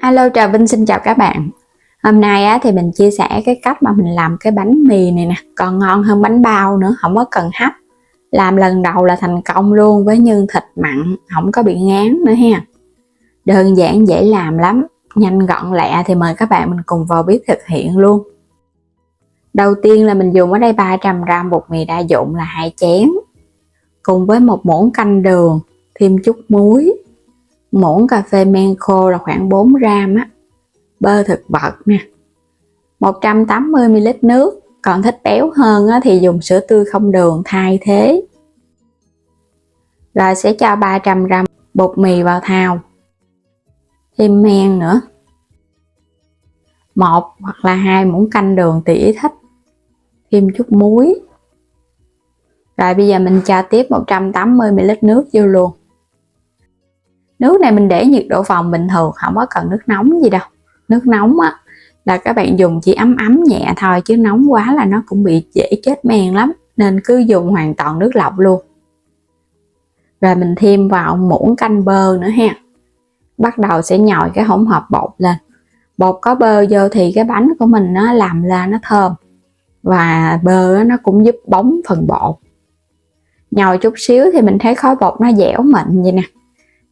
Hello, Trà Vinh xin chào các bạn. Hôm nay thì mình chia sẻ cái cách mà mình làm cái bánh mì này nè, còn ngon hơn bánh bao nữa, không có cần hấp. Làm lần đầu là thành công luôn với nhân thịt mặn, không có bị ngán nữa ha. Đơn giản dễ làm lắm, nhanh gọn lẹ thì mời các bạn mình cùng vào bếp thực hiện luôn. Đầu tiên là mình dùng ở đây 300g bột mì đa dụng là 2 chén, cùng với một muỗng canh đường, thêm chút muối, muỗng cà phê men khô là khoảng 4g á, bơ thực vật nè, 180ml nước, còn thích béo hơn thì dùng sữa tươi không đường thay thế. Rồi sẽ cho 300g bột mì vào thau, thêm men nữa, 1 hoặc là 2 muỗng canh đường tùy ý thích, thêm chút muối. Rồi bây giờ mình cho tiếp 180ml nước vô luôn. Nước này mình để nhiệt độ phòng bình thường, không có cần nước nóng gì đâu. Nước nóng là các bạn dùng chỉ ấm ấm nhẹ thôi, chứ nóng quá là nó cũng bị dễ chết men lắm, nên cứ dùng hoàn toàn nước lọc luôn. Rồi mình thêm vào muỗng canh bơ nữa ha. Bắt đầu sẽ nhồi cái hỗn hợp bột lên. Bột có bơ vô thì cái bánh của mình nó làm ra nó thơm, và bơ nó cũng giúp bóng phần bột. Nhồi chút xíu thì mình thấy khối bột nó dẻo mịn vậy nè,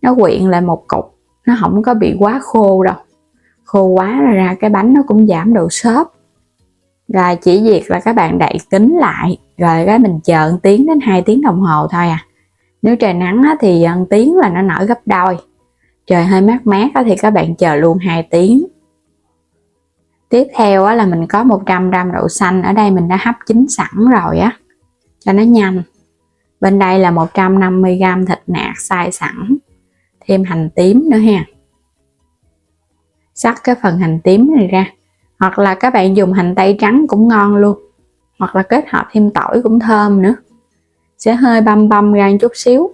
nó quyện lại một cục, nó không có bị quá khô đâu. Khô quá ra cái bánh nó cũng giảm độ xốp. Rồi chỉ việc là các bạn đậy kín lại, rồi cái mình chờ 1 tiếng đến 2 tiếng đồng hồ thôi à. Nếu trời nắng thì 1 tiếng là nó nở gấp đôi. Trời hơi mát mát thì các bạn chờ luôn 2 tiếng. Tiếp theo là mình có 100g đậu xanh, ở đây mình đã hấp chín sẵn rồi á, cho nó nhanh. Bên đây là 150g thịt nạc xay sẵn, thêm hành tím nữa ha. Xắt cái phần hành tím này ra, hoặc là các bạn dùng hành tây trắng cũng ngon luôn, hoặc là kết hợp thêm tỏi cũng thơm nữa. Sẽ hơi băm ra chút xíu.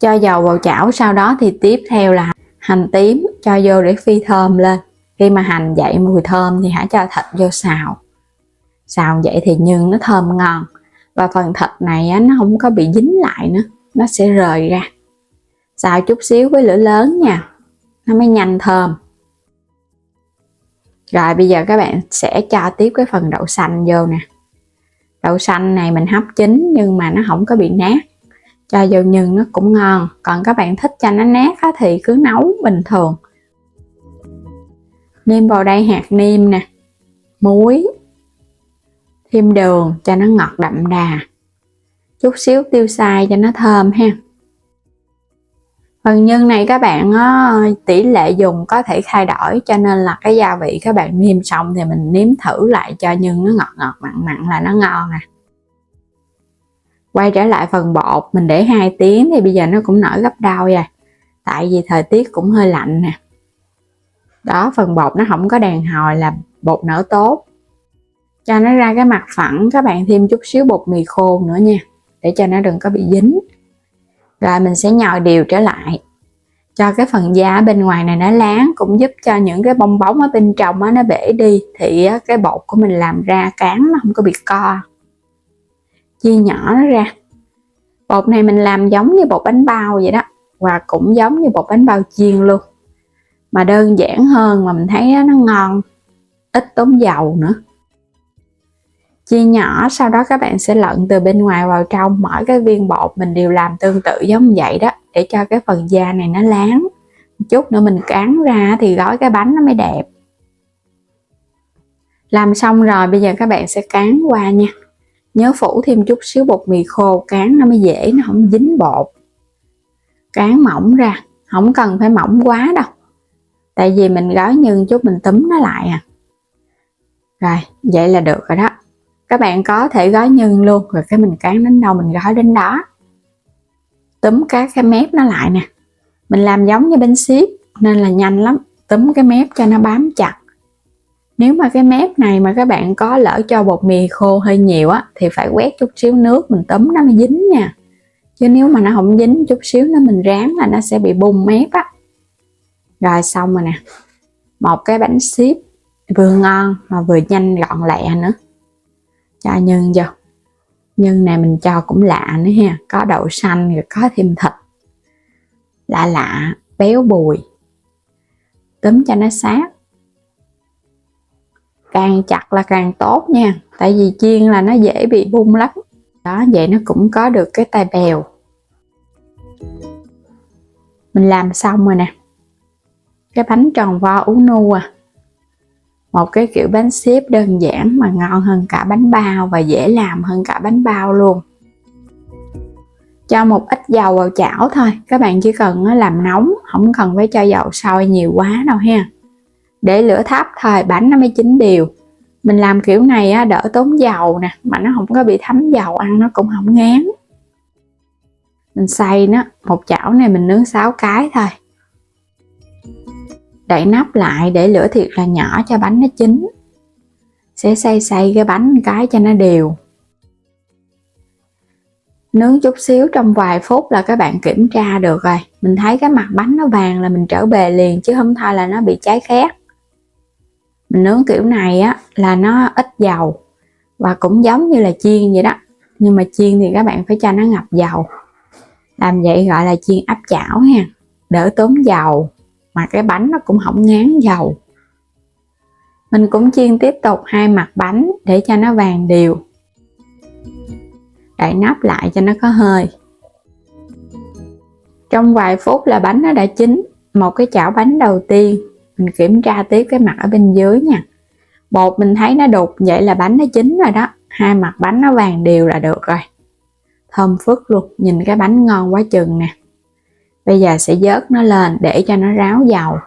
Cho dầu vào chảo, sau đó thì tiếp theo là hành tím cho vô để phi thơm lên. Khi mà hành dậy mùi thơm thì hãy cho thịt vô xào. Xào vậy thì nhân nó thơm ngon, và phần thịt này nó không có bị dính lại nữa, nó sẽ rời ra. Xào chút xíu với lửa lớn nha, nó mới nhanh thơm. Rồi bây giờ các bạn sẽ cho tiếp cái phần đậu xanh vô nè. Đậu xanh này mình hấp chín nhưng mà nó không có bị nát, cho vô nhân nó cũng ngon. Còn các bạn thích cho nó nát thì cứ nấu bình thường. Nêm vào đây hạt nêm nè, muối, thêm đường cho nó ngọt đậm đà, chút xíu tiêu xay cho nó thơm ha. Phần nhân này các bạn tỷ lệ dùng có thể thay đổi, cho nên là cái gia vị các bạn nêm xong thì mình nếm thử lại cho nhân nó ngọt mặn là nó ngon nè. Quay trở lại phần bột, mình để 2 tiếng thì bây giờ nó cũng nở gấp đôi rồi, tại vì thời tiết cũng hơi lạnh nè. Đó, phần bột nó không có đàn hồi là bột nở tốt. Cho nó ra cái mặt phẳng, các bạn thêm chút xíu bột mì khô nữa nha, để cho nó đừng có bị dính. Rồi mình sẽ nhồi đều trở lại, cho cái phần da ở bên ngoài này nó láng, cũng giúp cho những cái bong bóng ở bên trong nó bể đi, thì cái bột của mình làm ra cán nó không có bị co. Chia nhỏ nó ra. Bột này mình làm giống như bột bánh bao vậy đó, và cũng giống như bột bánh bao chiên luôn, mà đơn giản hơn, mà mình thấy nó ngon, ít tốn dầu nữa. Chia nhỏ, sau đó các bạn sẽ lận từ bên ngoài vào trong. Mỗi cái viên bột mình đều làm tương tự giống vậy đó, để cho cái phần da này nó láng. Một chút nữa mình cán ra thì gói cái bánh nó mới đẹp. Làm xong rồi bây giờ các bạn sẽ cán qua nha. Nhớ phủ thêm chút xíu bột mì khô, cán nó mới dễ, nó không dính bột. Cán mỏng ra, không cần phải mỏng quá đâu, tại vì mình gói nhân chút mình túm nó lại à. Rồi vậy là được rồi đó. Các bạn có thể gói nhân luôn, rồi cái mình cán đến đâu mình gói đến đó. Túm cái mép nó lại nè. Mình làm giống như bánh xíp nên là nhanh lắm, túm cái mép cho nó bám chặt. Nếu mà cái mép này mà các bạn có lỡ cho bột mì khô hơi nhiều thì phải quét chút xíu nước mình túm nó mới dính nha. Chứ nếu mà nó không dính chút xíu nó mình ráng là nó sẽ bị bung mép á. Rồi xong rồi nè. Một cái bánh xíp vừa ngon mà vừa nhanh gọn lẹ nữa. Cho nhân vô. Nhân này mình cho cũng lạ nữa ha, có đậu xanh rồi có thêm thịt. Lạ, béo bùi. túm cho nó sát. Càng chặt là càng tốt nha, tại vì chiên là nó dễ bị bung lắm. Đó, vậy nó cũng có được cái tay bèo. Mình làm xong rồi nè. Cái bánh tròn vo ú nu à. Một cái kiểu bánh xếp đơn giản mà ngon hơn cả bánh bao và dễ làm hơn cả bánh bao luôn. Cho một ít dầu vào chảo thôi, các bạn chỉ cần làm nóng, không cần phải cho dầu sôi nhiều quá đâu ha. Để lửa thấp thôi bánh nó mới chín đều. Mình làm kiểu này đỡ tốn dầu nè, mà nó không có bị thấm dầu, ăn nó cũng không ngán. Mình xay nó, một chảo này mình nướng 6 cái thôi. Đậy nắp lại để lửa thiệt là nhỏ cho bánh nó chín. Sẽ xay cái bánh một cái cho nó đều. Nướng chút xíu trong vài phút là các bạn kiểm tra được rồi. Mình thấy cái mặt bánh nó vàng là mình trở bề liền, chứ không thôi là nó bị cháy khét. Mình nướng kiểu này là nó ít dầu và cũng giống như là chiên vậy đó, nhưng mà chiên thì các bạn phải cho nó ngập dầu. Làm vậy gọi là chiên áp chảo ha, đỡ tốn dầu mà cái bánh nó cũng không ngán dầu. Mình cũng chiên tiếp tục 2 mặt bánh để cho nó vàng đều. Đậy nắp lại cho nó có hơi. Trong vài phút là bánh nó đã chín. Một cái chảo bánh đầu tiên mình kiểm tra tiếp cái mặt ở bên dưới nha. Bột mình thấy nó đục, vậy là bánh nó chín rồi đó. 2 mặt bánh nó vàng đều là được rồi. Thơm phức luôn, nhìn cái bánh ngon quá chừng nè. Bây giờ sẽ vớt nó lên để cho nó ráo dầu.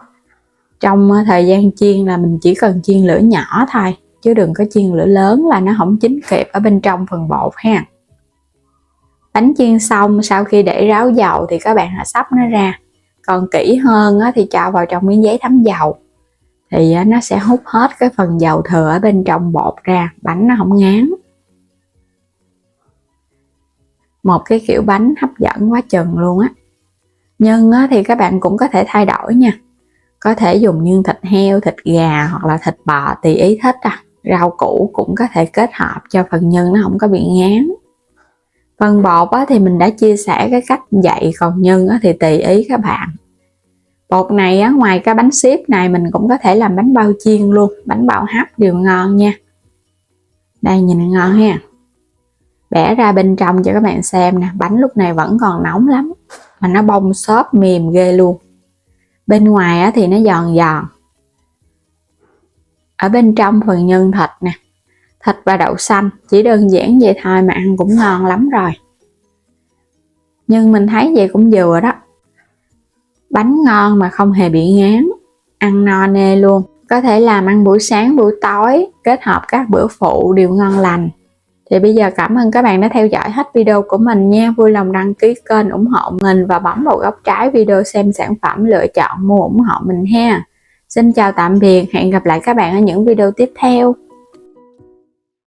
Trong thời gian chiên là mình chỉ cần chiên lửa nhỏ thôi, chứ đừng có chiên lửa lớn là nó không chín kịp ở bên trong phần bột ha. Bánh chiên xong, sau khi để ráo dầu thì các bạn hãy xấp nó ra. Còn kỹ hơn thì cho vào trong miếng giấy thấm dầu, thì nó sẽ hút hết cái phần dầu thừa ở bên trong bột ra, bánh nó không ngán. Một cái kiểu bánh hấp dẫn quá chừng luôn á. Nhân thì các bạn cũng có thể thay đổi nha. Có thể dùng nhân thịt heo, thịt gà hoặc là thịt bò tùy ý thích Rau củ cũng có thể kết hợp cho phần nhân nó không có bị ngán. Phần bột thì mình đã chia sẻ cái cách dạy, còn nhân thì tùy ý các bạn. Bột này ngoài cái bánh xếp này mình cũng có thể làm bánh bao chiên luôn, bánh bao hấp đều ngon nha. Đây nhìn ngon ha. Bẻ ra bên trong cho các bạn xem nè, bánh lúc này vẫn còn nóng lắm mà nó bong xốp mềm ghê luôn. Bên ngoài thì nó giòn giòn. Ở bên trong phần nhân thịt nè, thịt và đậu xanh, chỉ đơn giản vậy thôi mà ăn cũng ngon lắm rồi. Nhưng mình thấy vậy cũng vừa đó. Bánh ngon mà không hề bị ngán, ăn no nê luôn. Có thể làm ăn buổi sáng, buổi tối, kết hợp các bữa phụ đều ngon lành. Thì bây giờ cảm ơn các bạn đã theo dõi hết video của mình nha. Vui lòng đăng ký kênh ủng hộ mình và bấm vào góc trái video xem sản phẩm, lựa chọn mua ủng hộ mình ha. Xin chào tạm biệt, hẹn gặp lại các bạn ở những video tiếp theo.